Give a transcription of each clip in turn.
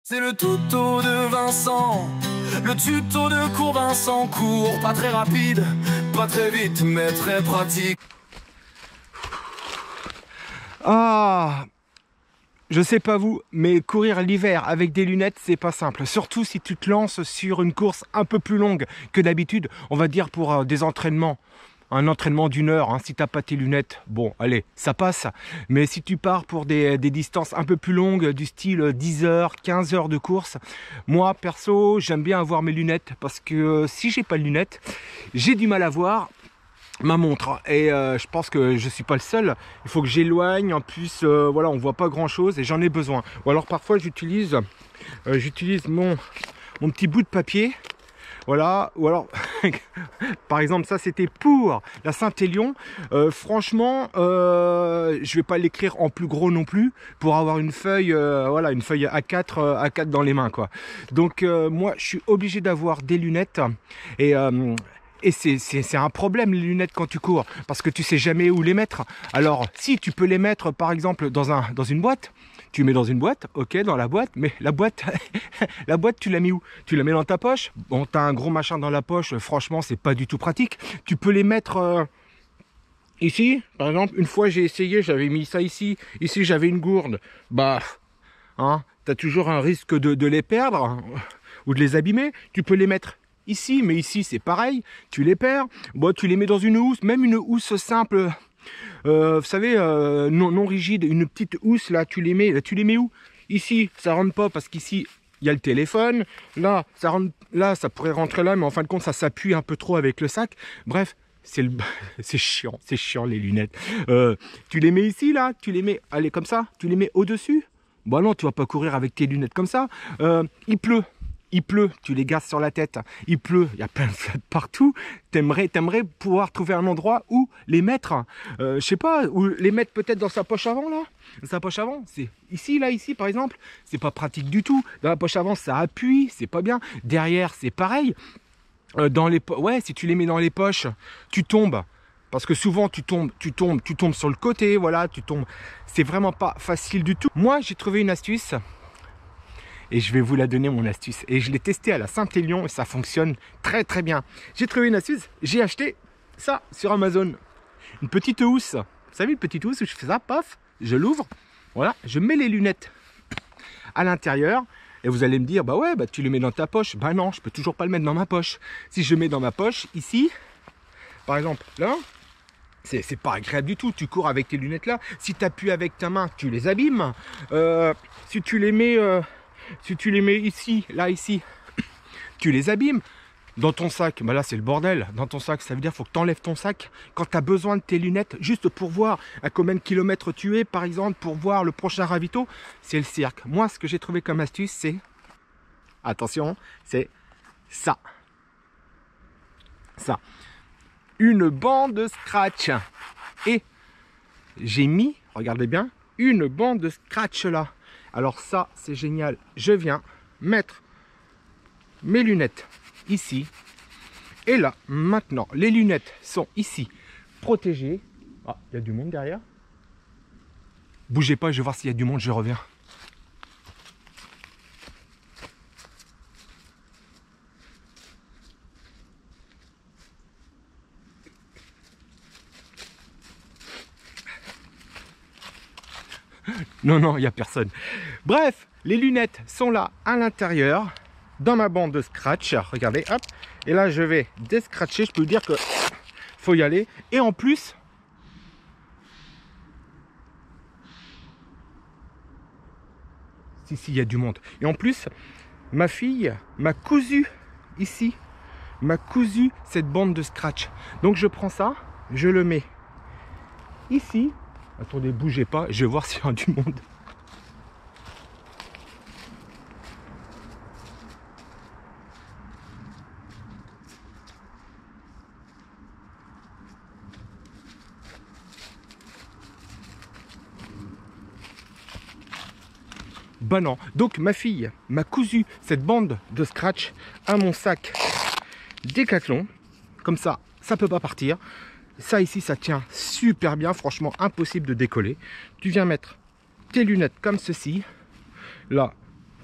C'est le tuto de Vincent, le tuto de cours Vincent court, pas très rapide, pas très vite, mais très pratique. Ah, je sais pas vous, mais courir l'hiver avec des lunettes, c'est pas simple. Surtout si tu te lances sur une course un peu plus longue que d'habitude, on va dire pour des entraînements. Un entraînement d'une heure, hein, si t'as pas tes lunettes, bon, allez, ça passe. Mais si tu pars pour des distances un peu plus longues, du style 10 heures, 15 heures de course, moi, perso, j'aime bien avoir mes lunettes parce que si j'ai pas de lunettes, j'ai du mal à voir ma montre. Et je pense que je suis pas le seul. Il faut que j'éloigne. En plus, voilà, on voit pas grand chose et j'en ai besoin. Ou alors parfois, j'utilise mon petit bout de papier. Voilà, ou alors, par exemple, ça c'était pour la Saint-Élion. Franchement, je vais pas l'écrire en plus gros non plus pour avoir une feuille, voilà, une feuille A4 dans les mains, quoi. Donc moi, je suis obligé d'avoir des lunettes et c'est un problème les lunettes quand tu cours parce que tu sais jamais où les mettre. Alors, si tu peux les mettre, par exemple, dans une boîte. Tu mets dans une boîte, ok, dans la boîte, mais la boîte, la boîte, tu la mets où? Tu la mets dans ta poche. Bon, t'as un gros machin dans la poche, franchement, c'est pas du tout pratique. Tu peux les mettre ici, par exemple. Une fois, j'ai essayé, j'avais mis ça ici. Ici, j'avais une gourde. Bah, hein, t'as toujours un risque de les perdre hein, ou de les abîmer. Tu peux les mettre ici, mais ici, c'est pareil. Tu les perds. Bon, tu les mets dans une housse, même une housse simple. Vous savez, non rigide, une petite housse là, tu les mets où? Ici, ça rentre pas parce qu'ici il y a le téléphone. Là, ça rentre, là, ça pourrait rentrer là, mais en fin de compte, ça s'appuie un peu trop avec le sac. Bref, c'est chiant les lunettes. Tu les mets ici là, tu les mets, allez comme ça, tu les mets au-dessus. Bon non, tu vas pas courir avec tes lunettes comme ça. Il pleut, tu les gardes sur la tête. Il pleut, il y a plein de flotte partout. T'aimerais pouvoir trouver un endroit où les mettre. Je sais pas, où les mettre peut-être dans sa poche avant là. Sa poche avant, c'est ici, là, ici par exemple. C'est pas pratique du tout. Dans la poche avant, ça appuie, c'est pas bien. Derrière, c'est pareil. Ouais, si tu les mets dans les poches, tu tombes. Parce que souvent tu tombes sur le côté, voilà, tu tombes. C'est vraiment pas facile du tout. Moi, j'ai trouvé une astuce. Et je vais vous la donner, mon astuce. Et je l'ai testé à la Saint-Élion et ça fonctionne très très bien. J'ai trouvé une astuce, j'ai acheté ça sur Amazon. Une petite housse. Vous savez, une petite housse où je fais ça, paf, je l'ouvre. Voilà, je mets les lunettes à l'intérieur. Et vous allez me dire, bah ouais, bah tu les mets dans ta poche. Bah non, je peux toujours pas le mettre dans ma poche. Si je mets dans ma poche, ici, par exemple, là, c'est pas agréable du tout. Tu cours avec tes lunettes là. Si tu appuies avec ta main, tu les abîmes. Si tu les mets ici, là, ici, tu les abîmes. Dans ton sac, bah là c'est le bordel. Dans ton sac, ça veut dire qu'il faut que tu enlèves ton sac quand tu as besoin de tes lunettes, juste pour voir à combien de kilomètres tu es, par exemple, pour voir le prochain ravito. C'est le cirque. Moi, ce que j'ai trouvé comme astuce, c'est... Attention, c'est ça. Ça. Une bande scratch. Et j'ai mis, regardez bien, une bande de scratch là. Alors ça, c'est génial. Je viens mettre mes lunettes ici. Et là, maintenant, les lunettes sont ici, protégées. Ah, il y a du monde derrière. Bougez pas, je vais voir s'il y a du monde, je reviens. Non, il n'y a personne. Bref, les lunettes sont là à l'intérieur, dans ma bande de scratch. Regardez, hop. Et là, je vais descratcher. Je peux vous dire que faut y aller. Et en plus, si, il y a du monde. Et en plus, ma fille m'a cousu ici. M'a cousu cette bande de scratch. Donc, je prends ça, je le mets ici. Attendez, bougez pas, je vais voir s'il y a du monde. Bah non. Donc ma fille m'a cousu cette bande de scratch à mon sac Décathlon. Comme ça, ça peut pas partir. Ça ici, ça tient super bien. Franchement, impossible de décoller. Tu viens mettre tes lunettes comme ceci. Là,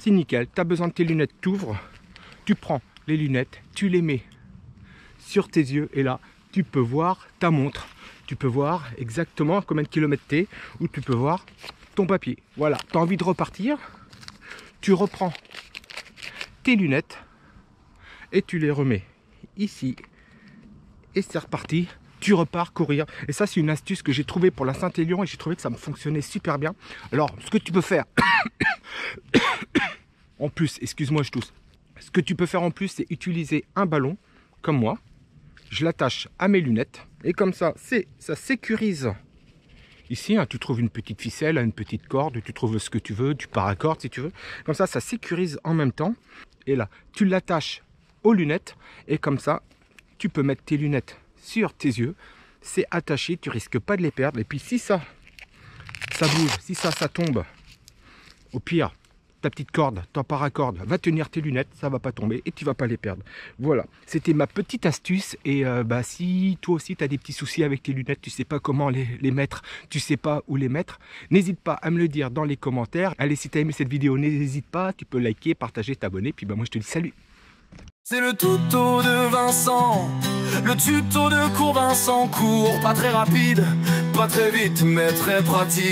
c'est nickel. Tu as besoin de tes lunettes, tu ouvres, tu prends les lunettes, tu les mets sur tes yeux et là, tu peux voir ta montre. Tu peux voir exactement combien de kilomètres t'es ou tu peux voir ton papier. Voilà, tu as envie de repartir, tu reprends tes lunettes et tu les remets ici et c'est reparti. Tu repars courir. Et ça, c'est une astuce que j'ai trouvée pour la Saint-Élion et j'ai trouvé que ça me fonctionnait super bien. Alors, ce que tu peux faire, en plus, excuse-moi, je tousse. Ce que tu peux faire en plus, c'est utiliser un ballon, comme moi. Je l'attache à mes lunettes et comme ça, ça sécurise. Ici, hein, tu trouves une petite ficelle, une petite corde, tu trouves ce que tu veux, du paracorde si tu veux. Comme ça sécurise en même temps. Et là, tu l'attaches aux lunettes et comme ça, tu peux mettre tes lunettes sur tes yeux, c'est attaché, tu risques pas de les perdre. Et puis si ça bouge, si ça tombe, au pire, ta petite corde, ton paracorde va tenir tes lunettes, ça va pas tomber et tu vas pas les perdre. Voilà, c'était ma petite astuce. Et si toi aussi tu as des petits soucis avec tes lunettes, tu sais pas comment les mettre, tu sais pas où les mettre, n'hésite pas à me le dire dans les commentaires. Allez, si tu as aimé cette vidéo, n'hésite pas, tu peux liker, partager, t'abonner. Puis moi je te dis salut. C'est le tuto de Vincent, le tuto de cours Vincent court, pas très rapide, pas très vite, mais très pratique.